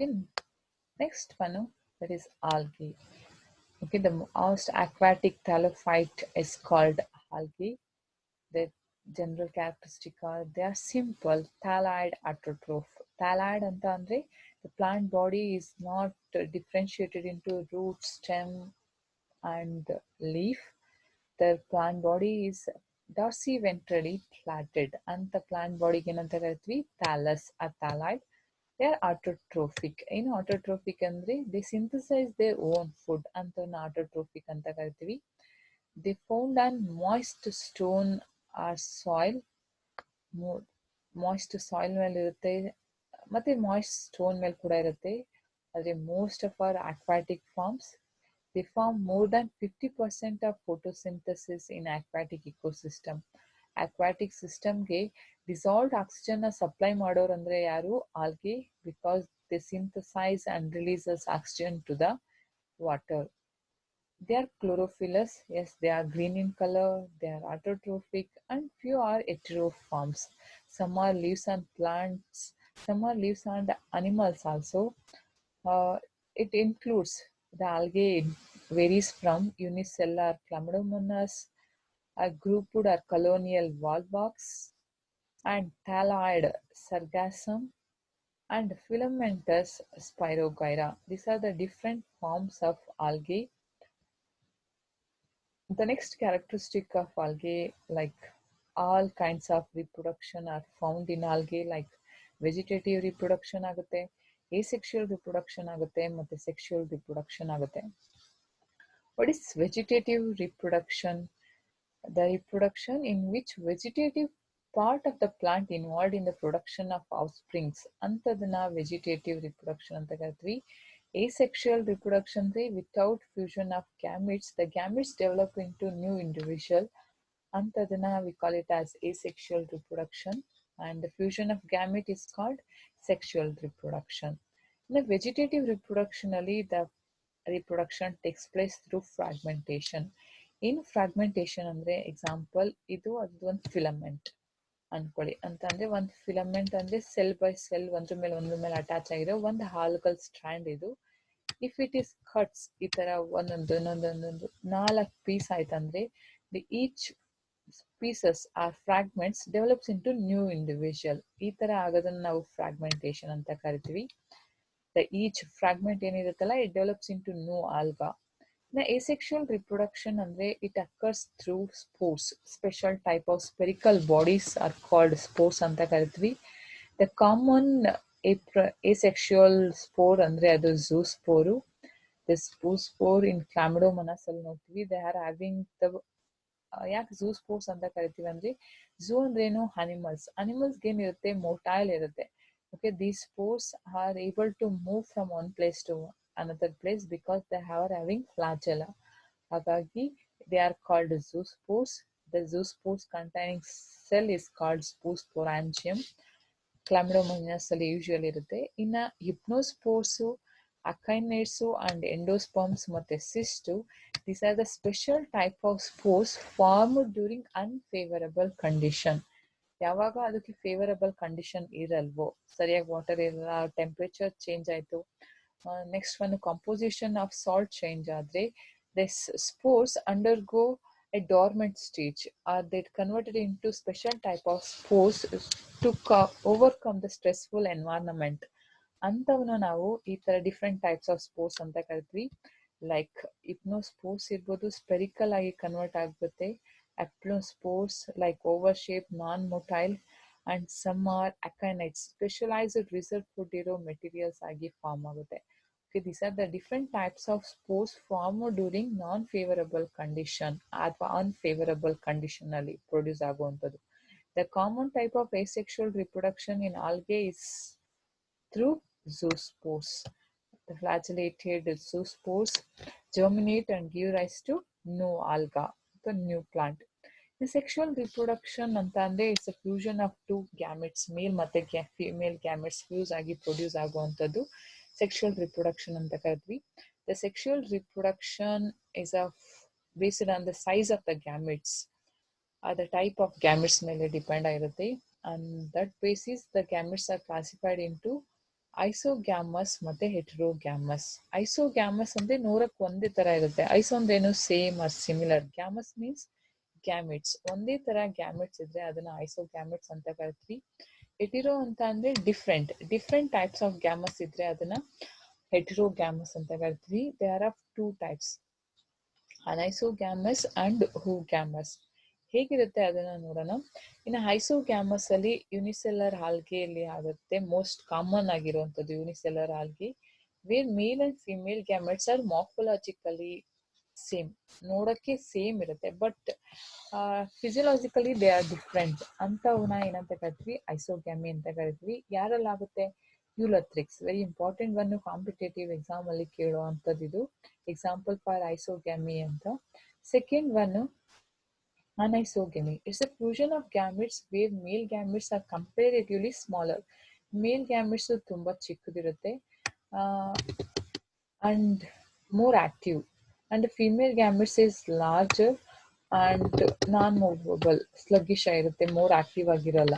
Okay, next one, that is algae. Okay, the most aquatic thallophyte is called algae. The general characteristic are they are simple thalloid autotroph. Thalloid anta andre the plant body is not differentiated into root, stem, and leaf. The plant body is dorsiventrally flatted, and the plant body ಏನಂತ ಕರಿತೀವಿ thallus or thalloid. They are autotrophic. ಏನು autotrophic ಅಂದ್ರೆ they synthesize their own food ಅಂತವನ್ನ autotrophic ಅಂತ ಕರಿತೀವಿ. They found on moist stone or soil. Moist soil ಮೇಲೆ ಇರುತ್ತೆ ಮತ್ತೆ moist stone ಮೇಲೆ ಕೂಡ ಇರುತ್ತೆ. ಆದರೆ most of our aquatic forms they form more than 50% of photosynthesis in aquatic ecosystem. Aquatic system ಗೆ dissolved oxygen supply ಮಾಡೋರು ಅಂದ್ರೆ ಯಾರು algae, because they synthesize and releases oxygen to the water. They are chlorophyllous. Yes, they are green in color. They are autotrophic, and few are heteroforms. Some are leaves on plants. Some are leaves on the animals also. It includes the algae varies from unicellular chlamydomonas, a grouped or colonial wallbox, and thalloid sargassum, and filamentous spirogyra. These are the different forms of algae. The next characteristic of algae, like all kinds of reproduction are found in algae, like vegetative reproduction ಆಗುತ್ತೆ, asexual reproduction ಆಗುತ್ತೆ, ಮತ್ತೆ sexual reproduction ಆಗುತ್ತೆ. What is vegetative reproduction? The reproduction in which vegetative part of the plant involved in the production of offsprings ಅಂತದನ್ನ vegetative reproduction ಅಂತ ಕರಿತೀವಿ. Asexual reproduction without fusion of gametes, the gametes develop into new individual antadana we call it as asexual reproduction, and the fusion of gamete is called sexual reproduction. In the vegetative reproduction, the reproduction takes place through fragmentation. In fragmentation ಅಂದ್ರೆ example ಇದು ಅದು ಒಂದು filament ಅನ್ಕೊಳ್ಳಿ ಅಂತಂದ್ರೆ ಒಂದು filament ಅಂದ್ರೆ cell by cell ಒಂದ್ರ ಮೇಲೆ ಅಟ್ಯಾಚ್ ಆಗಿರೋ ಒಂದು ಹಾಲ್ಕಲ್ ಸ್ಟ್ರಾಂಡ್ ಇದು. ಇಫ್ ಇಟ್ ಈಸ್ ಕಟ್ಸ್ ಈ ತರ ಒಂದೊಂದೊಂದೊಂದೊಂದು 4 ಪೀಸ್ ಆಯ್ತಂದ್ರೆ each pieces are fragments develops into new individual. ಈ ತರ ಆಗೋದನ್ನ ನಾವು ಫ್ರಾಗ್ಮೆಂಟೇಶನ್ ಅಂತ ಕರಿತೀವಿ. ಈಚ್ ಫ್ರಾಗ್ಮೆಂಟ್ ಏನಿರುತ್ತಲ್ಲ it develops into new alga. The asexual reproduction andre it occurs through spores. Special type of spherical bodies are called spores anta karitvi. The common asexual spore andre adu zoospore. This zoospore in chlamydomonas alli nodtivi. They are having the ಯಾಕೆ zoo spores ಅಂತ ಕರಿತೀವಿ ಅಂದ್ರೆ zoo ಅಂದ್ರೆ ಏನು animals gain ಇರುತ್ತೆ ಮೋಟೈಲ್ ಇರುತ್ತೆ. Okay, these spores are able to move from one place to another place because they are having flagella. Hagagi they are called zoospores. The zoospores containing cell is called sporosporangium. Chlamydomonas ಅಲ್ಲಿ usually ಇರುತ್ತೆ. ಇನ್ನ hypnospores, achinids and endosperms ಮತ್ತೆ cysts, these are the special type of spores formed during unfavorable condition. ಯಾವಾಗ ಅದಕ್ಕೆ favourable condition ಇರಲ್ವೋ, ಸರಿಯಾಗಿ water ಇರಲ್ಲ, temperature change ಆಯ್ತು, next ಒಂದು ಕಂಪೋಸಿಷನ್ ಆಫ್ ಸಾಲ್ಟ್ ಚೇಂಜ್ ಆದ್ರೆ this spores undergo a dormant stage or they converted into special type of spores to overcome the stressful environment ಅಂತವನ್ನ ನಾವು ಈ ತರ ಡಿಫ್ರೆಂಟ್ ಟೈಪ್ಸ್ ಆಫ್ ಸ್ಪೋರ್ಸ್ ಅಂತ ಕರಿತೀವಿ. Like ಹಿಪ್ನೋಸ್ಪೋರ್ಸ್ ಇರ್ಬೋದು, ಸ್ಪೆರಿಕಲ್ ಆಗಿ ಕನ್ವರ್ಟ್ ಆಗುತ್ತೆ. Aplospores like oval-shaped, non-motile, and some are achinids, specialized reserve food hero materials agi form ಆಗುತ್ತೆ. Okay, these are the different types of spores formed during non-favorable condition ಅಥವಾ unfavorable condition ಅಲ್ಲಿ produce ಆಗುವಂಥದ್ದು. The common type of asexual reproduction in algae is through zoospores. The flagellated zoospores germinate and give rise to new alga, the new plant. The sexual reproduction anta andre it's a fusion of two gametes, male ಮತ್ತೆ female gametes fuse ಆಗಿ produce ಆಗುವಂಥದ್ದು sexual reproduction ಅಂತ ಕರಿತೀವಿ. The sexual reproduction is based on the size of the gametes. The type of gametes ಮೇಲೆ depend ಆಗಿರುತ್ತೆ. On that basis the gametes are classified into isogamous ಮತ್ತೆ ಹೆಟರೋಗ್ಯಾಮಸ್. Isogamous ಅಂದ್ರೆ ನೋಡಕ್ ಒಂದೇ ತರ ಇರುತ್ತೆ. ಐಸೋ ಅಂದ್ರೆ ಏನು, same or similar. Gamous means gametes, ಒಂದೇ ತರ ಗ್ಯಾಮಿಟ್ಸ್ ಇದ್ರೆ ಅದನ್ನ ಐಸೋಗ್ಯಾಮಿಟ್ಸ್ ಅಂತ ಕರಿತೀವಿ. ಹೆಟಿರೋ ಅಂತ ಅಂದ್ರೆ different different types of gamous ಇದ್ರೆ ಅದನ್ನ ಹೆಟರೋಗ್ಯಾಮಸ್ ಅಂತ ಕರಿತೀವಿ. They are of two types, anisogamous and oogamous. ಹೇಗಿರುತ್ತೆ ಅದನ್ನ ನೋಡೋಣ. ಇನ್ನು ಐಸೋಗ್ಯಾಮಸ್ ಅಲ್ಲಿ ಯುನಿಸೆಲ್ಲರ್ ಆಲ್ಗೆಯಲ್ಲಿ ಆಗುತ್ತೆ. ಮೋಸ್ಟ್ ಕಾಮನ್ ಆಗಿರುವಂತದ್ದು unicellular algae, where male and female gametes are morphologically same. ನೋಡಕ್ಕೆ ಸೇಮ್ ಇರುತ್ತೆ, but physiologically they are different. ಅಂತವನ್ನ ಏನಂತ ಕರಿತೀವಿ, ಐಸೋಗ್ಯಾಮಿ ಅಂತ ಕರಿತೀವಿ. ಯಾರಲ್ಲಾಗುತ್ತೆ, Ulothrix. Very important one, competitive exam ಅಲ್ಲಿ ಕೇಳುವಂಥದ್ದು ಇದು. ಎಕ್ಸಾಂಪಲ್ ಫಾರ್ ಐಸೋಗ್ಯಾಮಿ ಅಂತ. Second one anisogamy. It's a fusion of gametes where male gametes are comparatively smaller. Male gametes ತುಂಬಾ ಚಿಕ್ಕದಿರುತ್ತೆ and more active, and the female gametes is larger and non-movable, sluggish ಆಗಿರುತ್ತೆ, more active ಆಗಿರಲ್ಲ.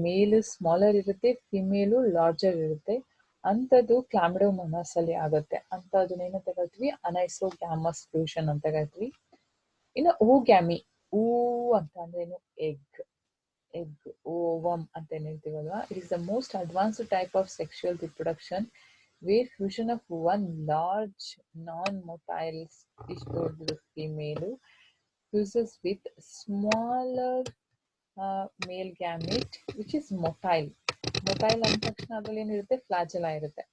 ಮೇಲ್ smaller ಇರುತ್ತೆ, female larger ಇರುತ್ತೆ. ಅಂಥದ್ದು ಕ್ಲಾಮಿಡೋಮೊನಾಸ್ ಅಲ್ಲಿ ಆಗುತ್ತೆ. ಅಂಥದ್ದನ್ನ ಏನಂತ ಕರಿತೀವಿ, ಅನೈಸೋಗ್ಯಾಮಸ್ ಫ್ಯೂಷನ್ ಅಂತ ಕರಿತೀವಿ. ಇನ್ನು ಓಗ್ಯಾಮಿ, ಹೂ ಅಂತ ಅಂದ್ರೇನು, ಎಗ್ ಓವಮ್ ಅಂತ ಏನ್ ಹೇಳ್ತೀವಲ್ವಾ. It is the most advanced type of sexual reproduction where fusion of one large non-motile female fuses with smaller male gamete which is motile. Motile ಅಂದ ತಕ್ಷಣ ಅದ್ರಲ್ಲಿ ಏನಿರುತ್ತೆ, ಫ್ಲಾಜೆಲಾ ಇರುತ್ತೆ.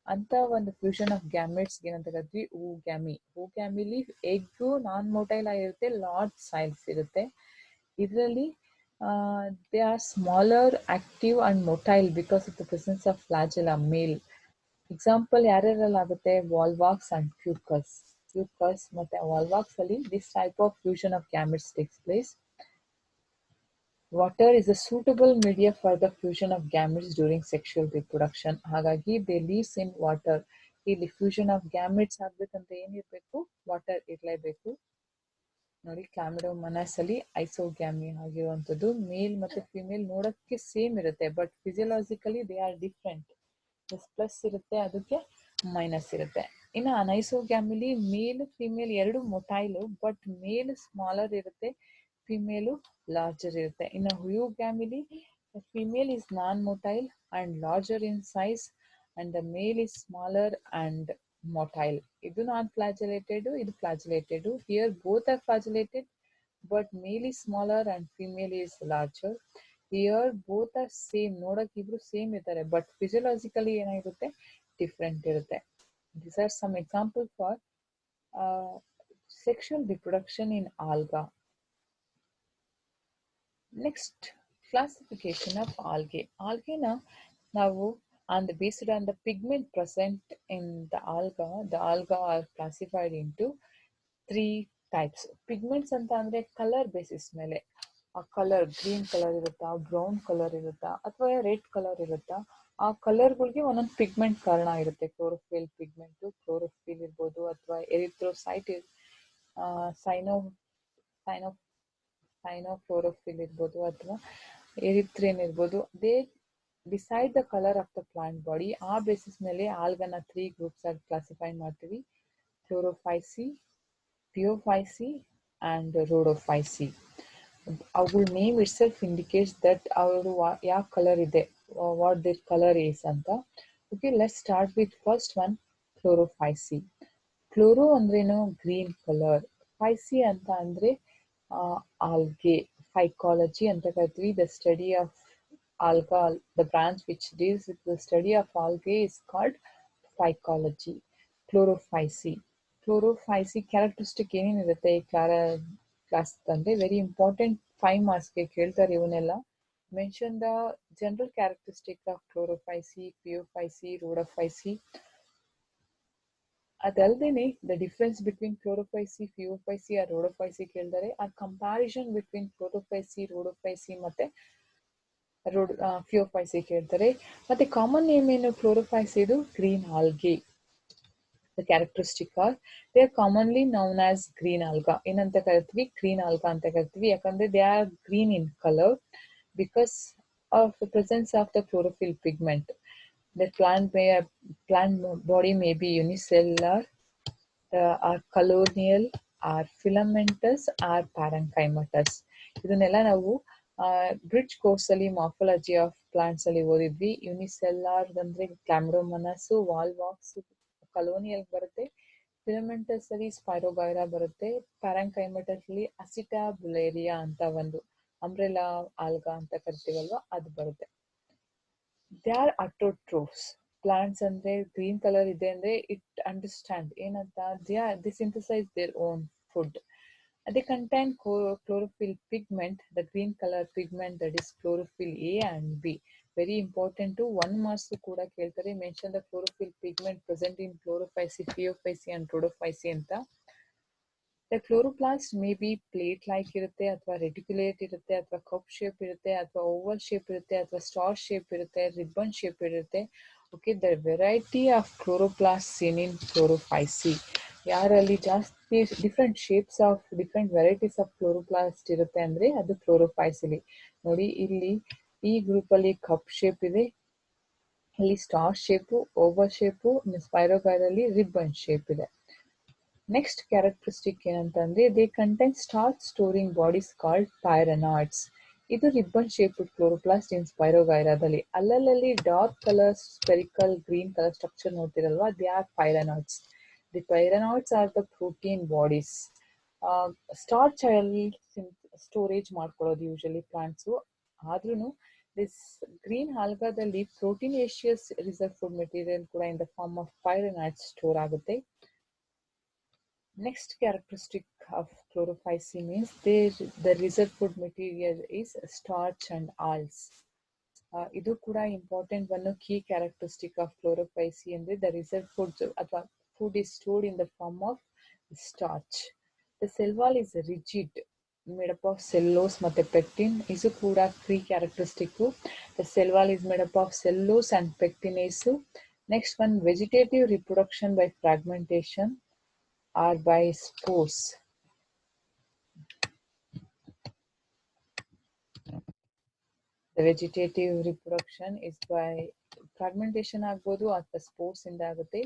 ಅಂತ ಒಂದು ಫ್ಯೂಷನ್ ಆಫ್ ಗ್ಯಾಮೆಟ್ಸ್ ಏನಂತ ಕರಿತೀವಿ, ಓಗ್ಯಾಮಿ. ಓಗ್ಯಾಮಿಲಿ ಎಗ್ ನಾನ್ ಮೊಟೈಲ್ ಆಗಿರುತ್ತೆ, ಲಾರ್ಜ್ ಸೈಜ್ ಇರುತ್ತೆ. ಇದರಲ್ಲಿ they are smaller, active and motile because of the presence of flagella male. Example ಯಾರ್ಯಾರಲ್ಲಿ ಆಗುತ್ತೆ, ವಾಲ್ವಾಕ್ಸ್ ಅಂಡ್ ಕ್ಯೂಕಸ್. ಕ್ಯೂಕಸ್ ಮತ್ತೆ ವಾಲ್ವಾಕ್ಸ್ ಅಲ್ಲಿ this type of fusion of gametes takes place. Water is a suitable media for the fusion of gametes during sexual reproduction. ಹಾಗಾಗಿ they lives in water. ಇಲ್ಲಿ fusion of gametes ಆಗ್ಬೇಕಂತ ಏನಿರ್ಬೇಕು, water ಇರಲೇಬೇಕು. ನೋಡಿ, ಕ್ಲಾಮಿಡೋಮೊನಾಸ್ ಅಲ್ಲಿ ಐಸೋಗ್ಯಾಮಿ ಆಗಿರುವಂತದ್ದು. ಮೇಲ್ ಮತ್ತೆ ಫಿಮೇಲ್ ನೋಡಕ್ಕೆ ಸೇಮ್ ಇರುತ್ತೆ, but physiologically they are different. Plus ಇರುತ್ತೆ, ಅದಕ್ಕೆ ಮೈನಸ್ ಇರುತ್ತೆ. ಇನ್ನು ಅನೈಸೋಗ್ಯಾಮಿಲಿ ಮೇಲ್ ಫಿಮೇಲ್ ಎರಡು ಮೊಟೈಲು, ಬಟ್ ಮೇಲ್ ಸ್ಮಾಲರ್ ಇರುತ್ತೆ, ಫಿಮೇಲು ಲಾರ್ಜರ್ ಇರುತ್ತೆ. ಇನ್ನು ಹ್ಯೂಗ್ಯಾಮಿಲಿ female is non motile and larger in size and the male is smaller and motile. ಇದು ನಾನ್ ಫ್ಲಾಜೆಲೇಟೆಡ್, ಇದು flagellated. Here both are flagellated, but male is smaller and female is larger. Here both are same, ನೋಡಕ್ ಇಬ್ರು same ಇರ್ತಾರೆ, but ಫಿಸಿಯಲಾಜಿಕಲಿ ಏನಾಗಿರುತ್ತೆ, different ಇರುತ್ತೆ. These are some examples for sexual reproduction in alga. Next, classification of algae. Algae na ನಾವು based on the pigment present in the alga are classified into 3 types. Pigments ಅಂತ ಅಂದ್ರೆ colour basis ಮೇಲೆ, ಆ colour green colour ಇರುತ್ತಾ, brown colour ಇರುತ್ತಾ, ಅಥವಾ red colour ಇರುತ್ತಾ, ಆ ಕಲರ್ಗಳಿಗೆ ಒಂದೊಂದು ಪಿಗ್ಮೆಂಟ್ ಕಾರಣ ಇರುತ್ತೆ. ಕ್ಲೋರೋಫಿಲ್ ಪಿಗ್ಮೆಂಟ್, ಕ್ಲೋರೋಫಿಲ್ ಇರ್ಬೋದು, ಅಥವಾ ಎರಿಥ್ರೋಸೈಟ್, ಸೈನೋಕ್ಲೋರೋಫಿಲ್ ಇರ್ಬೋದು, ಅಥವಾ ಎರಿಥ್ರಿನ್ ಇರ್ಬೋದು. They decide the colour of the plant body. ಆ ಬೇಸಿಸ್ ಮೇಲೆ ಆಲ್ಗನ 3 ಗ್ರೂಪ್ಸ್ ಆಗಿ ಕ್ಲಾಸಿಫೈ ಮಾಡ್ತೀವಿ: ಕ್ಲೋರೋಫೈಸಿ, ಪಿಯೋಫೈಸಿ ಅಂಡ್ ರೋಡೋಫೈಸಿ. ಅವುಗಳ name itself indicates that ಅವರು ಯಾವ ಕಲರ್ ಇದೆ, ವಾಟ್ ದೇರ್ ಕಲರ್ ಈಸ್ ಅಂತ. Okay, let's start with first one, Chlorophyceae. Chloro ಅಂದ್ರೇನು, ಗ್ರೀನ್ ಕಲರ್. ಫೈಸಿ ಅಂತ ಅಂದ್ರೆ ಆಲ್ಗೆ, ಫೈಕಾಲಜಿ ಅಂತ ಕರಿತೀವಿ. The study of alga, the branch which deals with the study of algae is called phycology. Chlorophyceae. Chlorophyceae characteristic ಏನೇನಿರುತ್ತೆ ಈ class ಅಂದ್ರೆ very important, 5 ಮಾರ್ಕ್ಸ್ಗೆ ಕೇಳ್ತಾರೆ ಇವನ್ನೆಲ್ಲ. Mention the general characteristic of Chlorophyceae, Phaeophyceae, Rhodophyceae. ಅದಲ್ಲದೆ the difference between Chlorophyceae, Phaeophyceae ಆ Rhodophyceae ಕೇಳ್ತಾರೆ. ಆ ಕಂಪ್ಯಾರಿಸನ್ ಬಿಟ್ವೀನ್ ಕ್ಲೋರೋಫೈಸಿ, ರೋಡೋಫೈಸಿ ಮತ್ತೆ ಫಿಯೋಫೈಸಿ ಕೇಳ್ತಾರೆ. ಮತ್ತೆ ಕಾಮನ್ ನೇಮ್ ಏನು ಕ್ಲೋರೋಫೈಸಿದು, green algae. The characteristic are they are commonly known as green alga. ಏನಂತ ಕರಿತೀವಿ, ಗ್ರೀನ್ ಆಲ್ಗಾ ಅಂತ ಕರಿತೀವಿ. ಯಾಕಂದ್ರೆ they are green in colour because of the presence of the chlorophyll pigment. The plant body may be unicellular, are colonial, are filamentous, are parenchymatous. ಇದನ್ನೆಲ್ಲ ನಾವು bridge course ಅಲ್ಲಿ morphology of plants ಅಲ್ಲಿ ಓದಿದ್ವಿ. ಯುನಿಸೆಲ್ಲಾರ್ ಅಂದ್ರೆ ಕ್ಲಾಮ್ಡೋಮನಸ್, ವಾಲ್ವಾಕ್ಸ್, colonial ಬರುತ್ತೆ. ಫಿಲಮೆಂಟಸ್ ಅಲ್ಲಿ spirogyra ಬರುತ್ತೆ. ಪ್ಯಾರೆಂಕೈಮಟಸ್ ಅಲ್ಲಿ ಅಸಿಟಾಬುಲೇರಿಯಾ ಅಂತ ಒಂದು ಅಂಬ್ರೆಲಾ ಆಲ್ಗಾ ಅಂತ ಕರಿತೀವಲ್ವಾ, ಅದು ಬರುತ್ತೆ. They are autotrophs. ಪ್ಲಾಂಟ್ಸ್ ಅಂದ್ರೆ ಗ್ರೀನ್ ಕಲರ್ ಇದೆ ಅಂದ್ರೆ ಇಟ್ ಅಂಡರ್ಸ್ಟ್ಯಾಂಡ್ ಏನಂತ, they synthesise their own food. They contain chlorophyll pigment, the green color pigment, that is chlorophyll A and B. Very important to one marks ಕೂಡ ಕೇಳ್ತಾರೆ. Mention the chlorophyll pigment present in Chlorophyceae, Phaeophyceae and Rhodophyceae ಅಂತ. The chloroplast may be plate like ಇರುತ್ತೆ, ಅಥವಾ reticulate ಇರುತ್ತೆ, ಅಥವಾ cup shape ಇರುತ್ತೆ, ಅಥವಾ Oval shape ಇರುತ್ತೆ, ಅಥವಾ ಸ್ಟಾರ್ ಶೇಪ್ ಇರುತ್ತೆ, ರಿಬ್ಬನ್ ಶೇಪ್ ಇರುತ್ತೆ. Okay, the variety of chloroplasts seen in Chlorophyceae. ಯಾರಲ್ಲಿ ಜಾಸ್ತಿ different shapes of different varieties of chloroplast ಇರುತ್ತೆ ಅಂದ್ರೆ ಅದು ಕ್ಲೋರೋಫೈಸಿಲಿ. ನೋಡಿ ಇಲ್ಲಿ ಈ ಗ್ರೂಪ್ ಅಲ್ಲಿ ಕಪ್ ಶೇಪ್ ಇದೆ, ಇಲ್ಲಿ ಸ್ಟಾರ್ ಶೇಪು, ಓವಲ್ ಶೇಪು, ಸ್ಪೈರೋಗೈರಲ್ಲಿ ರಿಬ್ಬನ್ ಶೇಪ್ ಇದೆ. ನೆಕ್ಸ್ಟ್ ಕ್ಯಾರೆಕ್ಟರಿಸ್ಟಿಕ್ ಏನಂತಂದ್ರೆ they contain starch storing bodies called pyrenoids. ಇದು ರಿಬ್ಬನ್ ಶೇಪ್ ಕ್ಲೋರೋಪ್ಲಾಸ್ಟ್ ಇನ್ ಸ್ಪೈರೋಗೈರಾದಲ್ಲಿ. ಅಲ್ಲಲ್ಲಿ dark colour spherical green colour structure ನೋಡ್ತಿರಲ್ವಾ, they are pyrenoids. The pyrenoids are the protein bodies. Starch ಅಲ್ಲಿ storage ಮಾಡ್ಕೊಳ್ಳೋದು usually plants. ಆದ್ರೂ this green ಆಲ್ಗಾದಲ್ಲಿ proteinaceous reserve food material ಕೂಡ in the form of pyrenoids store ಆಗುತ್ತೆ. Next characteristic of Chlorophyceae means the reserve food material is starch and alls. ಇದು ಕೂಡ important ಒಂದು key characteristic of Chlorophyceae ಅಂದ್ರೆ the reserve food ಅಥವಾ food is stored in the form of starch. The cell wall is rigid, made up of cellulose ಮತ್ತೆ pectin. ಇದು ಕೂಡ key characteristic. The cell wall is made up of cellulose and pectinase. Next one, vegetative reproduction by fragmentation or by spores. The vegetative reproduction is by fragmentation ಆಗ್ಬೋದು ಅಥವಾ spores ಇಂದ ಆಗುತ್ತೆ.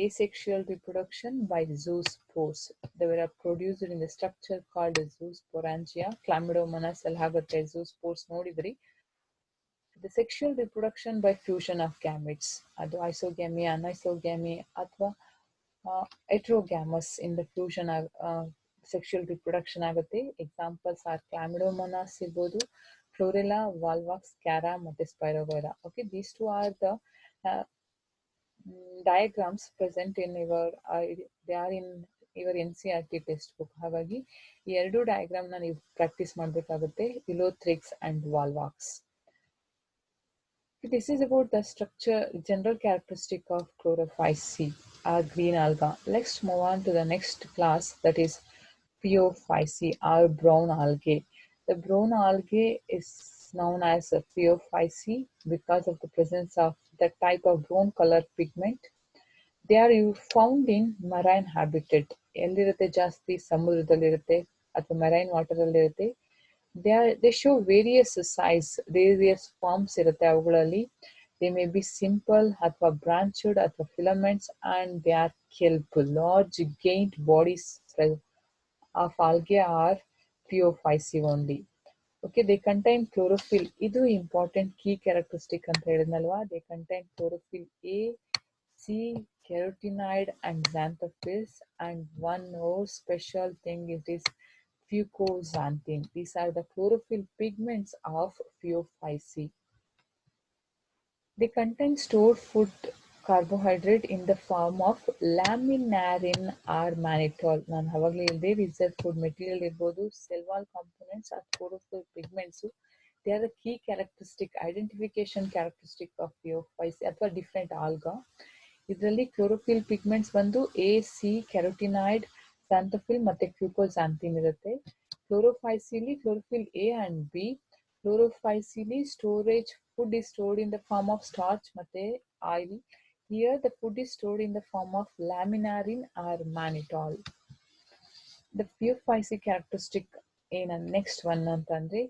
Asexual reproduction by zoospores. They were produced in the structure called zoosporangia. Chlamydomonas ಅಲ್ಲಿ ಆಗುತ್ತೆ zoospores ನೋಡಿದ್ರಿ. The sexual reproduction by fusion of gametes. ಅದು isogamy, anisogamy ಅಥವಾ heterogamous in the fusion sexual reproduction ಆಗುತ್ತೆ. ಎಕ್ಸಾಂಪಲ್ಸ್ ಆರ್ ಕ್ಲಾಮಿಡೋಮೊನಾಸ್ ಇರ್ಬೋದು, ಕ್ಲೋರೆಲಾ, ವಾಲ್ವಾಕ್ಸ್, ಕ್ಯಾರಾ ಮತ್ತೆ spirogyra. Okay, these two are the diagrams present in your they are in your NCERT text book. ಹಾಗಾಗಿ ಈ ಎರಡು ಡಯಾಗ್ರಾಮ್ನ ನೀವು practice ಮಾಡಬೇಕಾಗುತ್ತೆ, ಇಲೋಥ್ರಿಕ್ಸ್ and ವಾಲ್ವಾಕ್ಸ್. This is about the structure, general characteristic of Chlorophyceae, or green alga. Let's move on to the next class, that is Phaeophyceae, or brown algae. The brown algae is known as Phaeophyceae because of the presence of that type of brown color pigment. They are found in marine habitat. ಎಲ್ಲಿರುತ್ತೆ ಜಾಸ್ತಿ, ಸಮುದ್ರದಲ್ಲಿರುತ್ತೆ ಅಥವಾ marine water ಅಲ್ಲಿರುತ್ತೆ. They show various size, various forms ಇರುತ್ತೆ ಅವುಗಳಲ್ಲಿ. They may be simple ಅಥವಾ branched ಅಥವಾ filaments, and they are kelp. Large gained bodies of algae are Phaeophyceae only. Okay, they contain chlorophyll. ಇದು important key characteristic ಅಂತ ಹೇಳಿದ್ನಲ್ವಾ. They contain chlorophyll A, C, carotenoid and xanthophylls, and one more special thing, it is fucoxanthin. These are the chlorophyll pigments of Phaeophyceae. They contain stored food carbohydrate in the form of laminarin or mannitol. ನಾನು ಅವಾಗಲೇ ಹೇಳಿದೆ, reserve food material ಇರ್ಬೋದು, cell wall components are chlorophyll pigments. They are the key characteristic, identification characteristic of Phaeophyceae ಅಥವಾ different alga. ಇದರಲ್ಲಿ chlorophyll pigments ಬಂದು A, C, carotenoid, xanthophyll ಮತ್ತೆ fucoxanthin ಇರುತ್ತೆ. ಕ್ಲೋರೋಫೈಸಿಲಿ ಕ್ಲೋರೋಫಿಲ್ ಎ ಅಂಡ್ ಬಿ. ಕ್ಲೋರೋಫೈಸಿಲಿ storage food is stored in the form of starch ಮತ್ತೆ oil. Here the food is stored in the form of laminarin or mannitol. The Phaeophyceae characteristic in next one ಅಂತಂದ್ರೆ,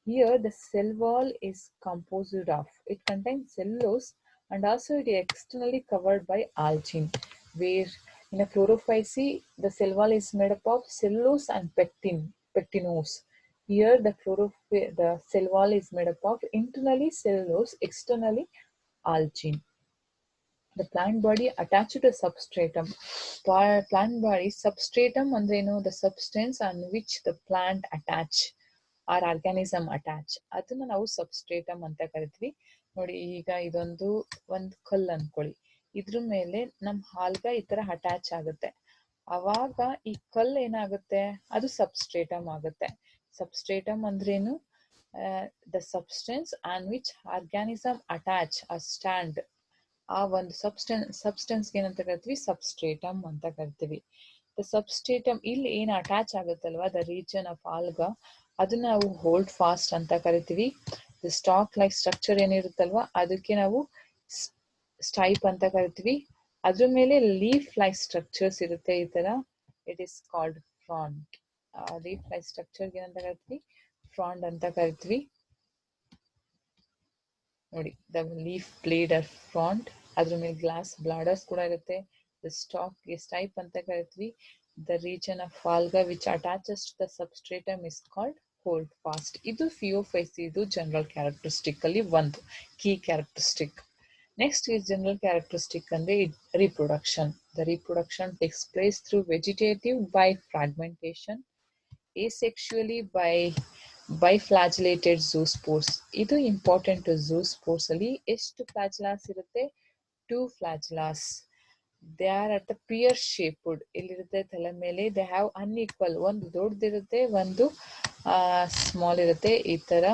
here the cell wall is composed of, it contains cellulose and also it is externally covered by algae, where in a chlorophyceae the cell wall is made up of cellulose and pectinose. Here the cell wall is made up of internally cellulose, externally algae. The plant body attached to substratum. Plant body substratum ಅಂದ್ರೇನು? The substance on which the plant attach or organism attach, ಅದನ್ನ ನಾವು substratum ಅಂತ ಕರಿತೀವಿ. ನೋಡಿ, ಈಗ ಇದೊಂದು ಕಲ್ಲು ಅನ್ಕೊಳ್ಳಿ, ಇದ್ರ ಮೇಲೆ ನಮ್ ಆಲ್ಗ ಈ ತರ ಅಟ್ಯಾಚ್ ಆಗುತ್ತೆ. ಅವಾಗ ಈ ಕಲ್ಲು ಏನಾಗುತ್ತೆ? ಅದು ಸಬ್ಸ್ಟ್ರೇಟಮ್ ಆಗುತ್ತೆ. ಸಬ್ಸ್ಟ್ರೇಟಮ್ ಅಂದ್ರೇನು? The substance on which organism attach or stand. ಆ ಒಂದು ಸಬ್ಸ್ಟೆನ್ಸ್ ಏನಂತ ಕರಿತೀವಿ? ಸಬ್ಸ್ಟ್ರೇಟಮ್ ಅಂತ ಕರಿತೀವಿ. ದ ಸಬ್ಸ್ಟ್ರೇಟಮ್ ಇಲ್ಲಿ ಏನ್ ಅಟ್ಯಾಚ್ ಆಗುತ್ತಲ್ವಾ, ದ ರೀಜನ್ ಆಫ್ ಆಲ್ಗ, ಅದನ್ನ ನಾವು ಹೋಲ್ಡ್ ಫಾಸ್ಟ್ ಅಂತ ಕರಿತೀವಿ. ದ ಸ್ಟಾಕ್ ಲೈಕ್ ಸ್ಟ್ರಕ್ಚರ್ ಏನಿರುತ್ತಲ್ವಾ, ಅದಕ್ಕೆ ನಾವು ಸ್ಟೈಪ್ ಅಂತ ಕರಿತೀವಿ. ಅದ್ರ ಮೇಲೆ ಲೀಫ್ ಲೈಕ್ ಸ್ಟ್ರಕ್ಚರ್ಸ್ ಇರುತ್ತೆ ಈ ತರ, it is called frond. Leaf like structure ಏನಂತ ಕರಿತೀವಿ? ಫ್ರಾಂಡ್ ಅಂತ ಕರಿತೀವಿ. ನೋಡಿ, the leaf blade or frond. ಅದ್ರ ಮೇಲೆ ಗ್ಲಾಸ್ ಬ್ಲಾಡರ್ಸ್ ಕೂಡ ಇರುತ್ತೆ. ದ ಸ್ಟಾಕ್ ಸ್ಟೈಪ್ ಅಂತ ಕರಿತೀವಿ. The region of alga which attaches to the substratum is called holdfast. ಇದು ಫಿಯೋಫೈಸಿ, ಇದು ಜನರಲ್ ಕ್ಯಾರೆಕ್ಟರಿಸ್ಟಿಕ್ ಅಲ್ಲಿ ಒಂದು key characteristic. Next is general characteristic ಅಂದ್ರೆ reproduction. The reproduction takes place through vegetative by fragmentation, asexually by biflagellated zoospores. ಇದು important. zoospores ಅಲ್ಲಿ ಎಷ್ಟು flagellas ಇರುತ್ತೆ? 2 flagellas. They are at the pear shaped. ಇಲ್ಲಿರುತ್ತೆ ತಲೆ ಮೇಲೆ. ದೇ ಹ್ಯಾವ್ ಅನ್ಈಕ್ವಲ್, ಒಂದು ದೊಡ್ಡದಿರುತ್ತೆ, ಒಂದು ಸ್ಮಾಲ್ ಇರುತ್ತೆ. ಈ ತರ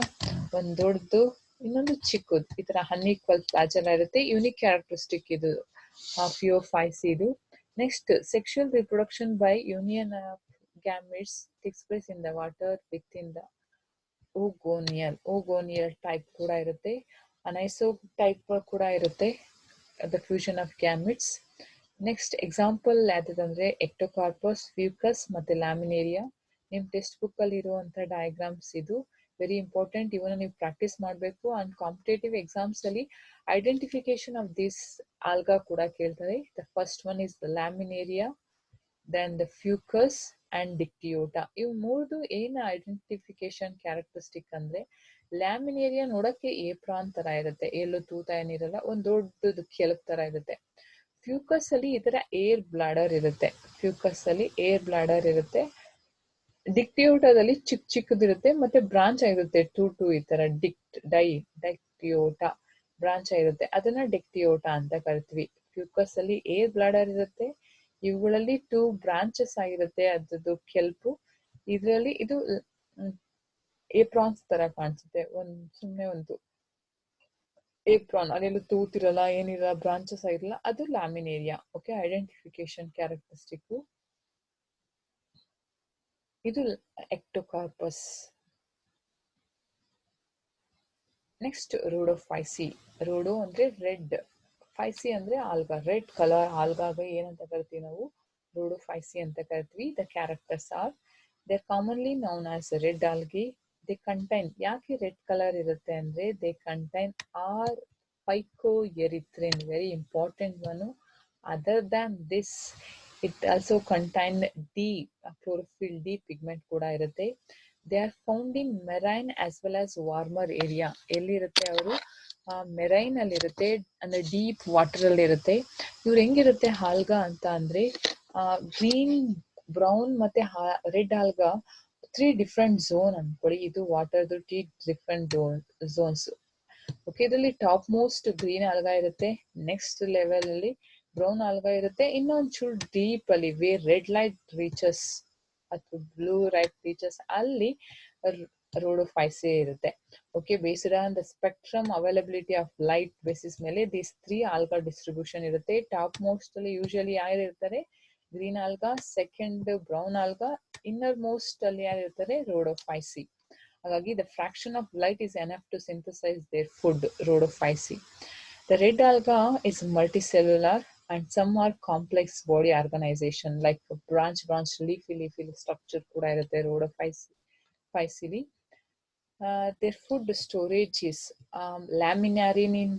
ಒಂದು ದೊಡ್ಡದು, ಇನ್ನೊಂದು ಚಿಕ್ಕದು, ಈ ತರ ಅನ್ಈಕ್ವಲ್ ಫ್ಲಾಜೆಲಾ ಇರುತ್ತೆ. ಯುನಿಕ್ ಕ್ಯಾರೆಕ್ಟರಿಸ್ಟಿಕ್ ಇದು ಫಿಯೋಫೈಸಿ ಇದು. Next, sexual reproduction by union of gametes takes place in the water within the oogonial type ಕೂಡ ಇರುತ್ತೆ, ಅನೈಸೋ ಟೈಪ್ ಕೂಡ ಇರುತ್ತೆ, the fusion of gametes. Next example ಯಾವ್ದಂದ್ರೆ ಎಕ್ಟೋಕಾರ್ಪಸ್, ಫ್ಯೂಕಸ್ ಮತ್ತೆ Laminaria. ನಿಮ್ ಟೆಕ್ಸ್ಟ್ ಬುಕ್ ಅಲ್ಲಿ ಇರುವಂತ ಡಯಾಗ್ರಾಮ್ಸ್ ಇದು ವೆರಿ ಇಂಪಾರ್ಟೆಂಟ್. ಇವನ್ನ ನೀವು ಪ್ರಾಕ್ಟೀಸ್ ಮಾಡಬೇಕು. ಅಂಡ್ ಕಾಂಪಿಟೇಟಿವ್ ಎಕ್ಸಾಮ್ಸ್ ಅಲ್ಲಿ ಐಡೆಂಟಿಫಿಕೇಶನ್ ಆಫ್ ದಿಸ್ ಆಲ್ಗಾ ಕೂಡ ಕೇಳ್ತಾರೆ. The first one is the Laminaria, then the Fucus and Dictyota. ಇವು ಮೂರ್ದು ಏನ್ ಐಡೆಂಟಿಫಿಕೇಶನ್ ಕ್ಯಾರೆಕ್ಟರಿಸ್ಟಿಕ್ ಅಂದ್ರೆ, ಲ್ಯಾಮಿನೇರಿಯಾ ನೋಡಕ್ಕೆ ಏಪ್ರಾನ್ ತರ ಇರುತ್ತೆ, ಎಲ್ಲೂ ತೂತ ಏನಿರಲ್ಲ, ಒಂದ್ ದೊಡ್ಡದು ಕೆಳಗ್ ತರ ಇರುತ್ತೆ. ಫ್ಯೂಕಸ್ ಅಲ್ಲಿ ಈ ತರ ಏರ್ ಬ್ಲಾಡರ್ ಇರುತ್ತೆ. ಫ್ಯೂಕಸ್ ಅಲ್ಲಿ ಏರ್ ಬ್ಲಾಡರ್ ಇರುತ್ತೆ. ಡಿಕ್ಟಿಯೋಟಾದಲ್ಲಿ ಚಿಕ್ಕದಿರುತ್ತೆ, ಮತ್ತೆ ಬ್ರಾಂಚ್ ಆಗಿರುತ್ತೆ, ಟೂ ಈ ತರ ಡೈಕ್ಟಿಯೋಟಾ ಬ್ರಾಂಚ್ ಆಗಿರುತ್ತೆ, ಅದನ್ನ ಡಿಕ್ಟಿಯೋಟಾ ಅಂತ ಕರಿತೀವಿ. ಫ್ಯೂಕಸ್ ಅಲ್ಲಿ ಏರ್ ಬ್ಲಾಡರ್ ಇರುತ್ತೆ, ಇವುಗಳಲ್ಲಿ 2 ಬ್ರಾಂಚಸ್ ಆಗಿರುತ್ತೆ, ಅದ್ರದ್ದು ಕೆಲ್ಪು. ಇದರಲ್ಲಿ ಇದು ಏಪ್ರಾನ್ಸ್ ತರ ಕಾಣಿಸುತ್ತೆ, ಸುಮ್ನೆ ಒಂದು ಏಪ್ರಾನ್, ಅದೆಲ್ಲ ತೂತಿರಲ್ಲ, ಏನಿರಲ್ಲ, ಬ್ರಾಂಚಸ್ ಆಗಿರಲ್ಲ, ಅದು ಲ್ಯಾಮಿನೇರಿಯಾ. ಓಕೆ, ಐಡೆಂಟಿಫಿಕೇಶನ್ ಕ್ಯಾರೆಕ್ಟರಿಸ್ಟಿಕ್ ಇದು ಎಕ್ಟೋಕಾರ್ಪಸ್. ನೆಕ್ಸ್ಟ್ ರೋಡೋಫೈಸಿ. ರೋಡೋ ಅಂದ್ರೆ ರೆಡ್, ಫೈಸಿ ಅಂದ್ರೆ ಆಲ್ಗಾ, ರೆಡ್ ಕಲರ್ ಆಲ್ಗಾಗ ಏನಂತ ಕರಿತೀವಿ ನಾವು? ರೋಡೋಫೈಸಿ ಅಂತ ಕರಿತೀವಿ. The characters are, they are commonly known as red algae. They contain, ಯಾಕೆ ರೆಡ್ ಕಲರ್ ಇರುತ್ತೆ ಅಂದ್ರೆ, they contain are phycoerythrin, very important one. Other than this, it also contain D, chlorophyll D pigment ಕೂಡ ಇರುತ್ತೆ. They are found in marine as well as warmer area. ಎಲ್ಲಿರುತ್ತೆ ಅವರು? Marine ಅಲ್ಲಿ ಇರುತ್ತೆ, ಅಂದ್ರೆ deep water ಅಲ್ಲಿ ಇರುತ್ತೆ. ಇವ್ರು ಹೆಂಗಿರುತ್ತೆ ಆಲ್ಗಾ ಅಂತ ಅಂದ್ರೆ, ಗ್ರೀನ್, ಬ್ರೌನ್ ಮತ್ತೆ ರೆಡ್ ಆಲ್ಗಾ 3 ಡಿಫ್ರೆಂಟ್ ಝೋನ್ ಅನ್ಕೊಳ್ಳಿ. ಇದು ವಾಟರ್ದು 3 ಡಿಫ್ರೆಂಟ್ ಝೋನ್ಸ್. ಓಕೆ, ಇದರಲ್ಲಿ ಟಾಪ್ ಮೋಸ್ಟ್ ಗ್ರೀನ್ ಆಲ್ಗಾ ಇರುತ್ತೆ, ನೆಕ್ಸ್ಟ್ ಲೆವೆಲ್ ಅಲ್ಲಿ ಬ್ರೌನ್ ಆಲ್ಗಾ ಇರುತ್ತೆ, ಇನ್ನೊಂದು ಚೂರು ಡೀಪ್ ಅಲ್ಲಿ ವೇರ್ ರೆಡ್ ಲೈಟ್ ರೀಚಸ್ ಅಥವಾ ಬ್ಲೂ ಲೈಟ್ ರೀಚಸ್, ಅಲ್ಲಿ ರೋಡೋಫೈಸೆ ಇರುತ್ತೆ. Okay, based on the spectrum availability of light basis ಮೇಲೆ ದೀಸ್ 3 ಆಲ್ಗಾ ಡಿಸ್ಟ್ರಿಬ್ಯೂಷನ್ ಇರುತ್ತೆ. ಟಾಪ್ ಮೋಸ್ಟ್ ಅಲ್ಲಿ ಯೂಶಲಿ ಯಾರು ಇರ್ತಾರೆ? Green alga, second brown alga, inner most ಅಲ್ಲಿ ಯಾರು ಇರ್ತಾರೆ? ರೋಡೋಫೈಸಿ. ಹಾಗಾಗಿ the fraction of light is enough to synthesize their food, Rhodophyceae. The red alga is multicellular and some are complex body organization like branch leafy structure ಕೂಡ ಇರುತ್ತೆ Rhodophyceae. Their food storage is laminarin in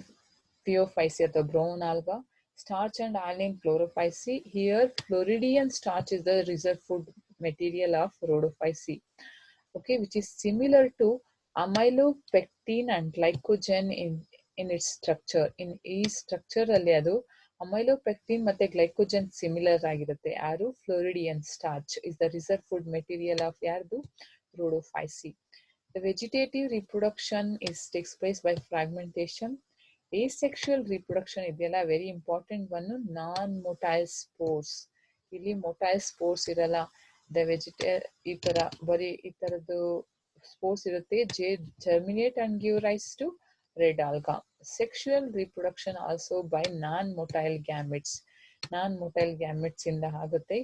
Pheophyceae ಅಥವಾ brown alga, starch and iron chlorophyceae. Here Floridian starch is the reserve food material of Rhodophyceae, okay, which is similar to amylopectin and glycogen in its structure. In ಈ structure ಅಲ್ಲಿ ಅದು amylopectin ಮತ್ತೆ glycogen similar ಆಗಿರುತ್ತೆ. ಯಾರು Floridean starch is the reserve food material of ಯಾರ್ದು Rhodophyceae. The vegetative reproduction takes place by fragmentation. Asexual reproduction ಇದೆಯಲ್ಲ very important one, ನಾನ್ motile spores. ಇಲ್ಲಿ motile spores ಇರಲ್ಲ. ಈ ತರ ಬರೀ ಈ ತರದ್ದು ಸ್ಪೋರ್ಸ್ ಇರುತ್ತೆ. Germinate and give rise to red alga. Sexual reproduction also by non-motile gametes. Non-motile gametes ಇಂದ ಆಗುತ್ತೆ.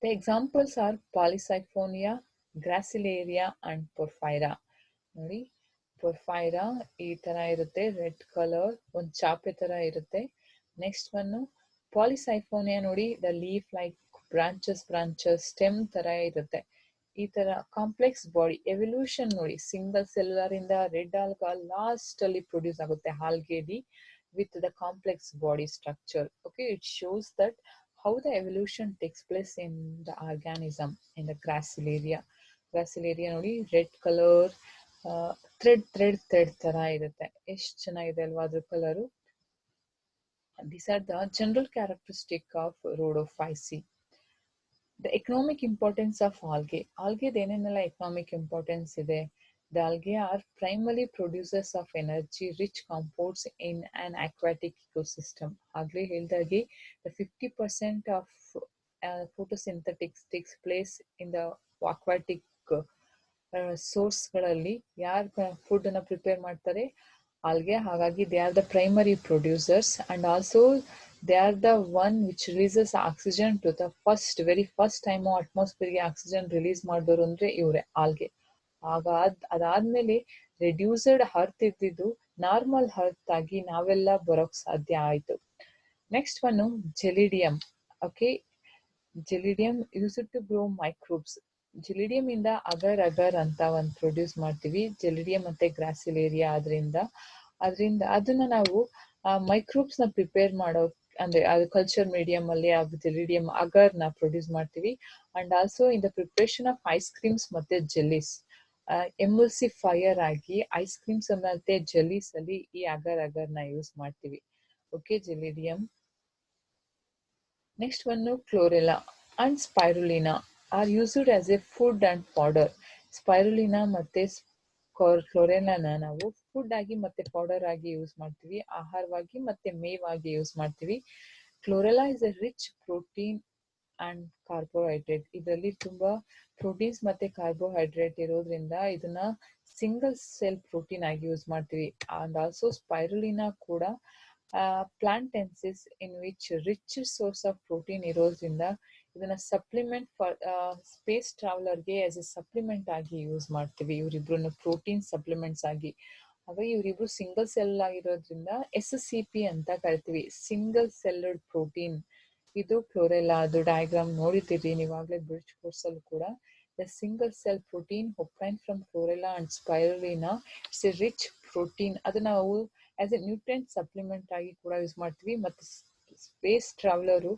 The examples are Polycyphonia, Gracilaria and Porphyra. ನೋಡಿ ಪೊರ್ಫೈರಾ ಈ ತರ ಇರುತ್ತೆ, ರೆಡ್ ಕಲರ್, ಒಂದು ಚಾಪೆ ತರ ಇರುತ್ತೆ. ನೆಕ್ಸ್ಟ್ ಒನ್ ಪಾಲಿಸೈಫೋನಿಯಾ ನೋಡಿ, the leaf like branches stem ತರ ಇರುತ್ತೆ. ಈ ತರ ಕಾಂಪ್ಲೆಕ್ಸ್ ಬಾಡಿ ಎವಲ್ಯೂಷನ್ ನೋಡಿ, ಸಿಂಗಲ್ ಸೆಲ್ಯುಲರ್ ಇಂದ ರೆಡ್ ಆಲ್ಗಾ ಲಾಸ್ಟ್ ಅಲ್ಲಿ ಪ್ರೊಡ್ಯೂಸ್ ಆಗುತ್ತೆ ಆಲ್ಗೆಲಿ with the complex body structure. Okay, it shows that how the evolution takes place in the organism. In the Gracilaria ನೋಡಿ red colour, thread ತರ ಇರುತ್ತೆ. ಎಷ್ಟು ಚೆನ್ನಾಗಿದೆ ಅಲ್ವಾ ಅದ್ರ colour. These are the general characteristic of Rhodophyceae. The economic importance of algae. Algae ಏನೇನೆಲ್ಲ economic importance ಇದೆ? The algae are primarily producers of energy-rich compounds in an aquatic ecosystem. ಆಗಲೇ ಹೇಳ್ದಾಗೆ the 50% of photosynthetics takes place in the aquatic ಸೋರ್ಸ್ಗಳಲ್ಲಿ. ಯಾರು food ಅನ್ನ prepare ಮಾಡ್ತಾರೆ? Algae. ಹಾಗಾಗಿ they are the primary producers and also they are the one which releases oxygen to the very first time ಅಟ್ಮಾಸ್ಫಿಯರ್ಗೆ oxygen release ಮಾಡಿದವರು ಅಂದ್ರೆ ಇವರೇ algae. ಅದಾದ್ಮೇಲೆ reduced earth ಇದ್ದಿದ್ದು ನಾರ್ಮಲ್ ಹರ್ತ್ ಆಗಿ ನಾವೆಲ್ಲ ಬರೋಕ್ ಸಾಧ್ಯ ಆಯ್ತು. Next one Gelidium. Okay, Gelidium use to grow microbes. Gelidium ಇಂದ ಅಗರ್ ಅಂತ ಒಂದು ಪ್ರೊಡ್ಯೂಸ್ ಮಾಡ್ತೀವಿ, ಜೆಲಿಡಿಯಂ ಮತ್ತೆ ಗ್ರಾಸಿಲೇರಿಯಾ. ಅದರಿಂದ ಅದನ್ನ ನಾವು ಮೈಕ್ರೋಬ್ಸ್ ನ ಪ್ರಿಪೇರ್ ಮಾಡೋ, ಅಂದ್ರೆ ಅದು ಕಲ್ಚರ್ ಮೀಡಿಯಂ ಅಲ್ಲಿ ಜೆಲಿಡಿಯಂ ಅಗರ್ ನ ಪ್ರೊಡ್ಯೂಸ್ ಮಾಡ್ತೀವಿ. And also in the preparation of ice creams ಮತ್ತೆ ಜೆಲ್ಲಿಸ್, ಎಮಲ್ಸಿಫೈಯರ್ ಆಗಿ ಐಸ್ ಕ್ರೀಮ್ಸ್ ಮತ್ತೆ ಜೆಲ್ಲಿಸ್ ಅಲ್ಲಿ ಈ ಅಗರ್ ನ ಯೂಸ್ ಮಾಡ್ತೀವಿ. Okay, Gelidium. Next one Chlorella and Spirulina are used as a food and powder. Spirulina ಮತ್ತೆ ಕ್ಲೋರೆಲ್ಲಾನ ನಾವು ಫುಡ್ ಆಗಿ ಮತ್ತೆ ಪೌಡರ್ ಆಗಿ ಯೂಸ್ ಮಾಡ್ತೀವಿ, ಆಹಾರವಾಗಿ ಮತ್ತೆ ಮೇವಾಗಿ ಯೂಸ್ ಮಾಡ್ತೀವಿ. Chlorella is a rich protein and carbohydrate. ಇದರಲ್ಲಿ ತುಂಬಾ ಪ್ರೋಟೀನ್ಸ್ ಮತ್ತೆ ಕಾರ್ಬೋಹೈಡ್ರೇಟ್ ಇರೋದ್ರಿಂದ ಇದನ್ನ ಸಿಂಗಲ್ ಸೆಲ್ ಪ್ರೋಟೀನ್ ಆಗಿ ಯೂಸ್ ಮಾಡ್ತೀವಿ. ಅಂಡ್ ಆಲ್ಸೋ ಸ್ಪೈರುಲಿನಾ ಕೂಡ platensis in which rich source of protein ಇರೋದ್ರಿಂದ ಇದನ್ನ ಸಪ್ಲಿಮೆಂಟ್ ಫಾರ್ ಸ್ಪೇಸ್ ಟ್ರಾವೆಲರ್ಗೆ ಆಸ್ ಎ ಸಪ್ಲಿಮೆಂಟ್ ಆಗಿ ಯೂಸ್ ಮಾಡ್ತೀವಿ. ಇವರಿಬ್ರು ಪ್ರೋಟೀನ್ ಸಪ್ಲಿಮೆಂಟ್ಸ್ ಆಗಿ. ಹಾಗಾಗಿ ಇವರಿಬ್ರು ಸಿಂಗಲ್ ಸೆಲ್ ಆಗಿರೋದ್ರಿಂದ SCP ಅಂತ ಕರಿತೀವಿ, ಸಿಂಗಲ್ ಸೆಲ್ಡ್ ಪ್ರೋಟೀನ್. ಇದು ಕ್ಲೋರೆಲ್ಲಾ. ಅದು ಡಯಾಗ್ರಾಮ್ ನೋಡಿದ್ದೀರಿ ನೀವಾಗಲೇ ಬ್ರಿಡ್ಜ್ ಕೋರ್ಸ್ ಅಲ್ಲಿ ಕೂಡ. The single cell protein obtained from chlorella and spirulina, it's A rich protein. ಅದು ನಾವು ಆಸ್ ಎ ನ್ಯೂಟ್ರಿಯೆಂಟ್ ಸಪ್ಲಿಮೆಂಟ್ ಆಗಿ ಕೂಡ ಯೂಸ್ ಮಾಡ್ತೀವಿ. ಮತ್ತೆ ಸ್ಪೇಸ್ ಟ್ರಾವೆಲರು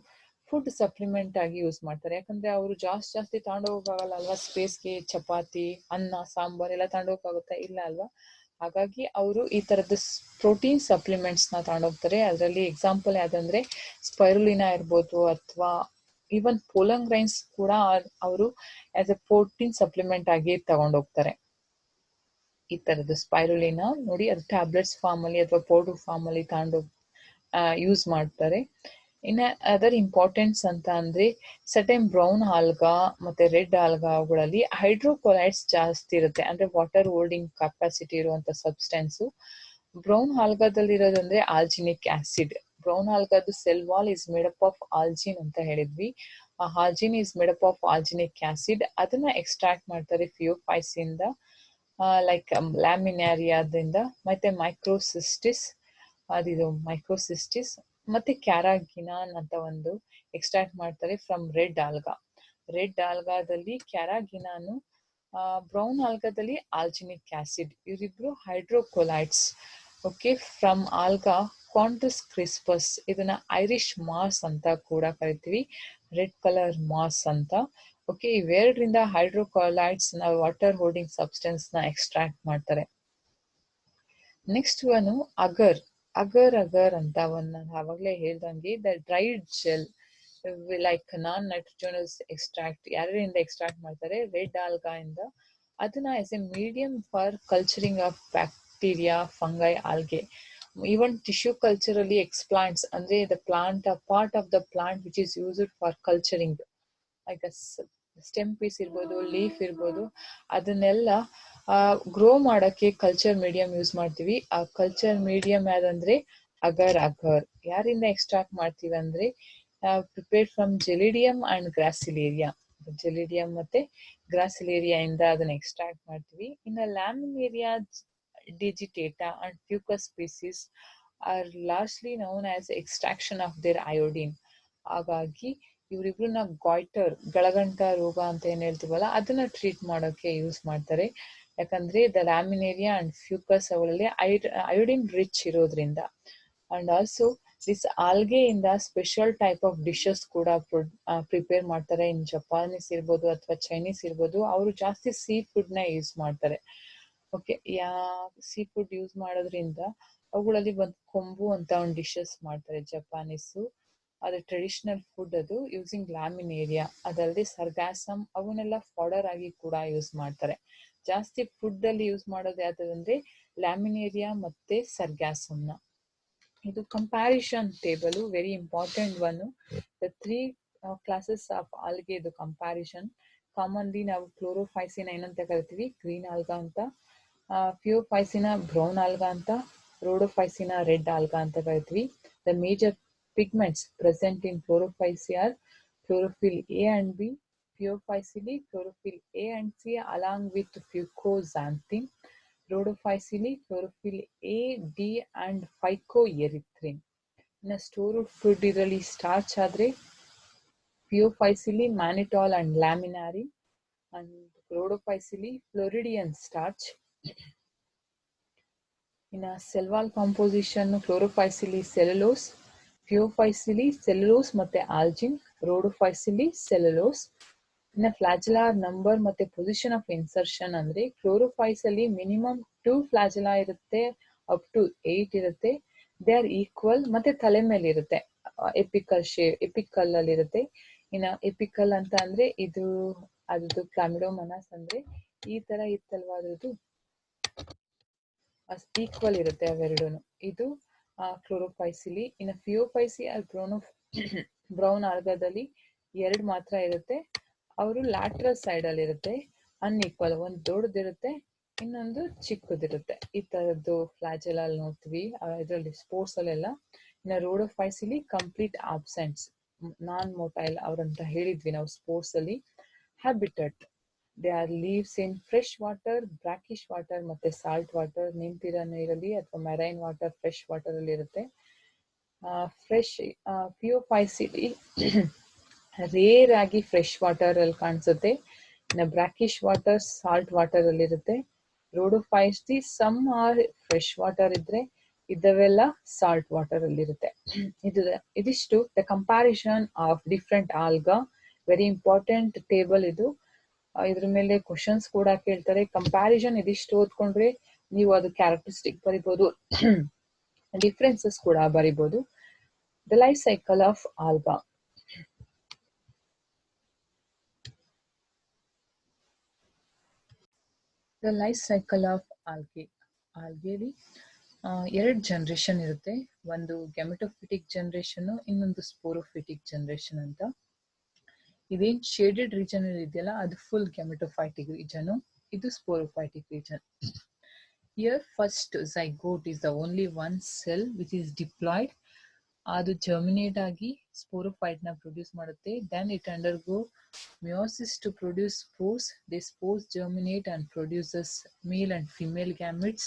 ಫುಡ್ ಸಪ್ಲಿಮೆಂಟ್ ಆಗಿ ಯೂಸ್ ಮಾಡ್ತಾರೆ. ಯಾಕಂದ್ರೆ ಅವರು ಜಾಸ್ತಿ ತಗೊಂಡೋಗಕ್ಕಾಗಲ್ಲ ಅಲ್ವಾ ಸ್ಪೇಸ್ಗೆ. ಚಪಾತಿ, ಅನ್ನ, ಸಾಂಬಾರ್ ಎಲ್ಲ ತಗೊಂಡೋಗಕ್ಕಾಗುತ್ತಾ? ಇಲ್ಲ ಅಲ್ವಾ. ಹಾಗಾಗಿ ಅವರು ಈ ತರದ ಪ್ರೋಟೀನ್ ಸಪ್ಲಿಮೆಂಟ್ಸ್ ನ ತಗೊಂಡೋಗ್ತಾರೆ. ಅದರಲ್ಲಿ ಎಕ್ಸಾಂಪಲ್ ಯಾವ್ದಂದ್ರೆ ಸ್ಪೈರುಲಿನಾ ಇರ್ಬೋದು, ಅಥವಾ ಈವನ್ ಪೋಲಂಗ್ ಗ್ರೈನ್ಸ್ ಕೂಡ ಅವರು ಆಸ್ ಎ ಪ್ರೋಟೀನ್ ಸಪ್ಲಿಮೆಂಟ್ ಆಗಿ ತಗೊಂಡೋಗ್ತಾರೆ. ಈ ತರದ್ದು ಸ್ಪೈರುಲಿನಾ ನೋಡಿ, ಅದು ಟ್ಯಾಬ್ಲೆಟ್ಸ್ ಫಾರ್ಮ್ ಅಲ್ಲಿ ಅಥವಾ ಪೌಡರ್ ಫಾರ್ಮ್ ಅಲ್ಲಿ ತಗೊಂಡೋಗಿ ಯೂಸ್ ಮಾಡ್ತಾರೆ. ಇನ್ನ ಅದರ್ ಇಂಪಾರ್ಟೆನ್ಸ್ ಅಂತ ಅಂದ್ರೆ ಸರ್ಟೆನ್ ಬ್ರೌನ್ ಆಲ್ಗಾ ಮತ್ತೆ ರೆಡ್ ಆಲ್ಗಾಗಳಲ್ಲಿ ಹೈಡ್ರೋಕೊಲೈಡ್ಸ್ ಜಾಸ್ತಿ ಇರುತ್ತೆ, ಅಂದ್ರೆ ವಾಟರ್ ಹೋಲ್ಡಿಂಗ್ ಕೆಪಾಸಿಟಿ ಇರುವಂತ ಸಬ್ಸ್ಟೆನ್ಸ್. ಬ್ರೌನ್ ಆಲ್ಗಾದಲ್ಲಿ ಇರೋದಂದ್ರೆ ಆಲ್ಜಿನಿಕ್ ಆಸಿಡ್. ಬ್ರೌನ್ ಆಲ್ಗಾದ cell wall is made up of algin ಅಂತ ಹೇಳಿದ್ವಿ. Algin is made up of alginic acid. ಅದನ್ನ ಎಕ್ಸ್ಟ್ರಾಕ್ಟ್ ಮಾಡ್ತಾರೆ ಫಿಯೋಫೈಸಿಂದ, ಲೈಕ್ ಲ್ಯಾಮಿನಾರಿಯಾದಿಂದ, ಮತ್ತೆ ಮೈಕ್ರೋಸಿಸ್ಟಿಸ್ ಮತ್ತೆ ಕ್ಯಾರಾಗಿನಾನ್ ಅಂತ ಒಂದು ಎಕ್ಸ್ಟ್ರಾಕ್ಟ್ ಮಾಡ್ತಾರೆ ಫ್ರಮ್ ರೆಡ್ ಆಲ್ಗಾ. ರೆಡ್ ಆಲ್ಗಾದಲ್ಲಿ ಕ್ಯಾರಾಗಿನಾನು, ಬ್ರೌನ್ ಆಲ್ಗಾದಲ್ಲಿ ಆಲ್ಜಿನಿಕ್ ಆಸಿಡ್. ಇವರಿಬ್ರು hydrocolloids. Okay, from alga chondrus crispus, ಇದನ್ನ ಐರಿಷ್ ಮಾಸ್ ಅಂತ ಕೂಡ ಕರಿತೀವಿ, ರೆಡ್ ಕಲರ್ ಮಾಸ್ ಅಂತ. ಓಕೆ, ಇವೆರಡರಿಂದ ಹೈಡ್ರೋಕಾಲೈಡ್ಸ್ ನ ವಾಟರ್ ಹೋಲ್ಡಿಂಗ್ ಸಬ್ಸ್ಟೆನ್ಸ್ ನ ಎಕ್ಸ್ಟ್ರಾಕ್ಟ್ ಮಾಡ್ತಾರೆ. Next one agar. ಅಗರ್ ಅಂತ ಒಂದು ನಾನು ಆವಾಗಲೇ ಹೇಳ್ದಂಗೆ the dried gel like non nitrogenous extract ಯಾರಿಂದ ಎಕ್ಸ್ಟ್ರಾಕ್ಟ್ ಮಾಡ್ತಾರೆ, ರೆಡ್ ಆಲ್ಗಾ ಇಂದ. ಅದನ್ನ as a medium for culturing of bacteria, fungi, algae. Even tissue ಕಲ್ಚರಲ್ಲಿ ಎಕ್ಸ್ಪ್ಲಾಂಟ್ಸ್ ಅಂದ್ರೆ the plant part of the plant which is used for culturing, like stem piece ಇರ್ಬೋದು, leaf ಇರ್ಬೋದು, ಅದನ್ನೆಲ್ಲ grow ಮಾಡೋಕ್ಕೆ culture medium use ಮಾಡ್ತೀವಿ. ಆ culture medium ಯಾವ್ದಂದ್ರೆ ಅಗರ್. ಯಾರಿಂದ extract ಮಾಡ್ತೀವಿ ಅಂದ್ರೆ ಪ್ರಿಪೇರ್ಡ್ ಫ್ರಮ್ ಜೆಲಿಡಿಯಂ ಅಂಡ್ ಗ್ರಾಸಿಲೇರಿಯಾ. ಜೆಲಿಡಿಯಂ ಮತ್ತೆ ಗ್ರಾಸಿಲೇರಿಯಾ ಇಂದ ಅದನ್ನ ಎಕ್ಸ್ಟ್ರಾಕ್ಟ್ ಮಾಡ್ತೀವಿ. ಇನ್ನು ಲ್ಯಾಮಿನೇರಿಯಾ digitata and fucus species are largely known as extraction of their iodine. ಹಾಗಾಗಿ ಇವರಿಬ್ರನ್ನ ಗಾಯ್ಟರ್, ಗಳಗಂಟ ರೋಗ ಅಂತ ಏನ್ ಹೇಳ್ತೀವಲ್ಲ, ಅದನ್ನ ಟ್ರೀಟ್ ಮಾಡೋಕೆ ಯೂಸ್ ಮಾಡ್ತಾರೆ. ಯಾಕಂದ್ರೆ ದ ಲ್ಯಾಮಿನೇರಿಯಾ ಅಂಡ್ ಫ್ಯೂಕಸ್ ಅವುಗಳಲ್ಲಿ ಅಯೋಡಿನ್ ರಿಚ್ ಇರೋದ್ರಿಂದ. ಅಂಡ್ ಆಲ್ಸೋ ದಿಸ್ ಆಲ್ಗೆ ಇಂದ ಸ್ಪೆಷಲ್ ಟೈಪ್ ಆಫ್ ಡಿಶಸ್ ಕೂಡ ಪ್ರಿಪೇರ್ ಮಾಡ್ತಾರೆ. ಇನ್ ಜಪಾನೀಸ್ ಇರ್ಬೋದು ಅಥವಾ ಚೈನೀಸ್ ಇರ್ಬೋದು, ಅವರು ಜಾಸ್ತಿ ಸೀ ಫುಡ್ ನ ಯೂಸ್ ಮಾಡ್ತಾರೆ. ಓಕೆ, ಸೀ ಫುಡ್ ಯೂಸ್ ಮಾಡೋದ್ರಿಂದ ಅವುಗಳಲ್ಲಿ ಒಂದು ಕೊಂಬು ಅಂತ ಒಂದು ಡಿಶಸ್ ಮಾಡ್ತಾರೆ ಜಪಾನೀಸು. ಅದು ಟ್ರೆಡಿಷನಲ್ ಫುಡ್, ಅದು ಯೂಸಿಂಗ್ ಲ್ಯಾಮಿನೇರಿಯಾ. ಅದಲ್ಲದೆ ಸರ್ಗಾಸಮ್ ಅವನ್ನೆಲ್ಲ ಫಾಡರ್ ಆಗಿ ಕೂಡ ಯೂಸ್ ಮಾಡ್ತಾರೆ. ಜಾಸ್ತಿ ಫುಡ್ ಅಲ್ಲಿ ಯೂಸ್ ಮಾಡೋದು ಯಾವ್ದಂದ್ರೆ ಲ್ಯಾಮಿನೇರಿಯಾ ಮತ್ತೆ ಸರ್ಗಾಸಮ್ನ. ಇದು comparison table, very important one. The 3 classes of algae, ಇದು ಕಂಪ್ಯಾರಿಷನ್. ಕಾಮನ್ಲಿ ನಾವು ಕ್ಲೋರೋಫೈಸಿನ ಏನಂತ ಕರಿತೀವಿ, ಗ್ರೀನ್ ಆಲ್ಗಾ ಅಂತ. ಫಿಯೋಫೈಸಿನ ಬ್ರೌನ್ ಆಲ್ಗಾ ಅಂತ. ರೋಡೋಫೈಸಿನ ರೆಡ್ ಆಲ್ಗಾ ಅಂತ ಕರಿತೀವಿ. The major pigments present in Chlorophyceae are chlorophyll A and B, Pheophyceae chlorophyll A and C along with fucoxanthin, Rhodophyceae chlorophyll A, D and phycoerythrin. ಇನ್ನು stored food ಇದರಲ್ಲಿ starch ಆದ್ರೆ Pheophyceae mannitol and laminari, and Rhodophyceae floridian starch. ಇನ್ನು cell wall composition ಕ್ಲೋರೋಫೈಸಿಲಿ cellulose, ಫಿಯೋಫೈಸಿಲಿ cellulose ಮತ್ತೆ ಆಲ್ಜಿನ್, ರೋಡೋಫೈಸಿಲಿ cellulose. ಇನ್ನು ಫ್ಲಾಜೆಲಾರ್ number ಮತ್ತೆ position of insertion ಅಂದ್ರೆ ಕ್ಲೋರೋಫೈಸಲ್ಲಿ minimum 2 ಫ್ಲಾಜೆಲಾ ಇರುತ್ತೆ, up to 8 ಇರುತ್ತೆ. ದೇ ಆರ್ ಈಕ್ವಲ್, ಮತ್ತೆ ತಲೆ ಮೇಲೆ ಇರುತ್ತೆ. ಎಪಿಕಲ್ ಅಲ್ಲಿ ಇರುತ್ತೆ. ಇನ್ನು ಎಪಿಕಲ್ ಅಂತ ಅಂದ್ರೆ ಇದು ಅದ್ರದ್ದು ಕ್ಲಾಮಿಡೋಮನಾಸ್ ಅಂದ್ರೆ ಈ ತರ ಇತ್ತಲ್ವಾ, ಅದ್ರದ್ದು ಈಕ್ವಲ್ ಇರುತ್ತೆ ಅವೆರಡೂನು. ಇದು ಕ್ಲೋರೋಫೈಸಿಲಿ. ಇನ್ನು ಫಿಯೋಫೈಸಿ ಬ್ರೌನ್ ಆಲ್ಗಾದಲ್ಲಿ 2 ಮಾತ್ರ ಇರುತ್ತೆ. ಅವರು ಲ್ಯಾಟ್ರಲ್ ಸೈಡ್ ಅಲ್ಲಿ ಇರುತ್ತೆ, ಅನ್ಈಕ್ವಲ್. ಒಂದು ದೊಡ್ಡದಿರುತ್ತೆ, ಇನ್ನೊಂದು ಚಿಕ್ಕದಿರುತ್ತೆ. ಈ ತರದ್ದು ಫ್ಲಾಜೆಲ್ ಅಲ್ಲಿ ನೋಡ್ತೀವಿ ಇದರಲ್ಲಿ ಸ್ಪೋರ್ಟ್ಸ್ ಅಲ್ಲೆಲ್ಲ. ಇನ್ನು ರೋಡೋಫೈಸಿಲಿ ಕಂಪ್ಲೀಟ್ ಆಬ್ಸೆಂಟ್ಸ್, ನಾನ್ ಮೋಟೈಲ್ ಅವ್ರಂತ ಹೇಳಿದ್ವಿ ನಾವು ಸ್ಪೋರ್ಟ್ಸ್ ಅಲ್ಲಿ. Habitat, they are lives in fresh water, brackish water ಮತ್ತೆ ಸಾಲ್ಟ್ ವಾಟರ್. ನಿಂತಿರೋ ನೀರಲ್ಲಿ ಅಥವಾ ಮೆರೈನ್ ವಾಟರ್, ಫ್ರೆಶ್ ವಾಟರ್ ಅಲ್ಲಿ ಇರುತ್ತೆ. ಫ್ರೆಶ್ ಫಿಯೋಫೈಸಿಲಿ ರೇರ್ ಆಗಿ ಫ್ರೆಶ್ ವಾಟರ್ ಅಲ್ಲಿ ಕಾಣಿಸುತ್ತೆ. ಇನ್ನು ಬ್ರಾಕಿಶ್ ವಾಟರ್ ಸಾಲ್ಟ್ ವಾಟರ್ ಅಲ್ಲಿ ಇರುತ್ತೆ. ರೋಡೋಫೈಸಿ ಸಮ್ ಆರ್ ಫ್ರೆಶ್ ವಾಟರ್ ಇದ್ರೆ, ಇದವೆಲ್ಲ ಸಾಲ್ಟ್ ವಾಟರ್ ಅಲ್ಲಿ ಇರುತ್ತೆ. ಇದಿಷ್ಟು the comparison of different alga. Very important table ಇದು. ಇದ್ರ ಮೇಲೆ ಕ್ವಶನ್ಸ್ ಕೂಡ ಕೇಳ್ತಾರೆ. ಕಂಪ್ಯಾರಿಸನ್ ಇದಿಷ್ಟು ಓದ್ಕೊಂಡ್ರೆ ನೀವು ಅದು ಕ್ಯಾರೆಕ್ಟರಿಸ್ಟಿಕ್ ಬರಿಬಹುದು, ಡಿಫ್ರೆನ್ಸಸ್ ಕೂಡ ಬರಿಬಹುದು. The life cycle of alga. The life cycle of algae. ಆಲ್ಗೆಲಿ 2 ಜನರೇಷನ್ ಇರುತ್ತೆ. ಒಂದು ಗೆಮೆಟೋಫಿಟಿಕ್ ಜನರೇಷನ್, ಇನ್ನೊಂದು ಸ್ಪೋರೋಫಿಟಿಕ್ ಜನರೇಷನ್ ಅಂತ. ಇದೇನ್ ಶೇಡೆಡ್ ರೀಜನ್ ಅಲ್ಲಿ ಇದೆಯಲ್ಲ, ಅದು ಫುಲ್ ಗೆಮೆಟೋಫೈಟಿಕ್ ರೀಜನ್, ಇದು sporophytic region. Here first zygote is the only one cell which is diploid. ಅದು ಜರ್ಮಿನೇಟ್ ಆಗಿ ಸ್ಪೋರೋಫೈಟ್ ನ ಪ್ರೊಡ್ಯೂಸ್ ಮಾಡುತ್ತೆ. Then it undergo meiosis to produce spores. The spores germinate and produces male and female gametes,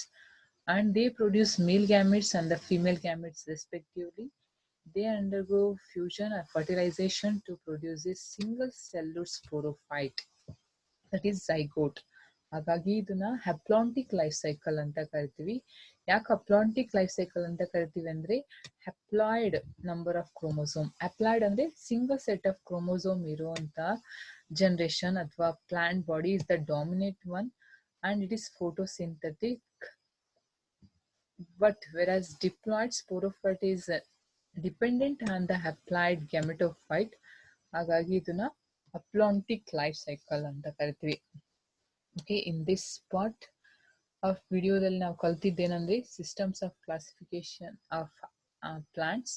and they produce male gametes and the female gametes respectively. They undergo fusion or fertilization to produce a single cellulose sporophyte, that is zygote. ಹಾಗಾಗಿ ಇದನ್ನ haplontic life cycle ಅಂತ ಕರಿತೀವಿ. ಯಾಕೆ ಅಪ್ಲಾಂಟಿಕ್ life cycle ಅಂತ ಕರಿತೀವಿ ಅಂದ್ರೆ haploid number of chromosome. Haploid ಅಂದ್ರೆ single set of chromosome ಇರುವಂತ ಜನರೇಷನ್ ಅಥವಾ plant body is the dominate one and it is photosynthetic, but whereas diploid sporophyte is dependent on the haploid gametophyte. ಹಾಗಾಗಿ ಇದನ್ನ ಅಪ್ಲಾಂಟಿಕ್ life cycle ಅಂತ ಕರಿತೀವಿ. Okay, in this part of ವಿಡಿಯೋದಲ್ಲಿ ನಾವು ಕಲ್ತಿದ್ದೇನೆಂದ್ರೆ systems of classification of plants,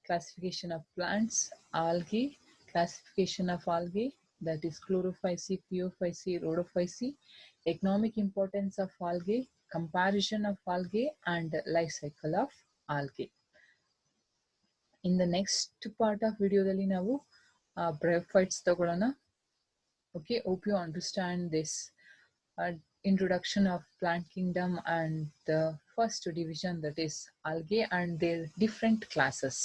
classification of plants, algae, classification of algae, that is Chlorophyceae, Phaeophyceae, Rhodophyceae, economic importance of algae, comparison of algae, and life cycle of algae. In the next part of video dalli navu bryophytes tagolona. Okay, hope you understand this introduction of plant kingdom and the first division, that is algae and their different classes.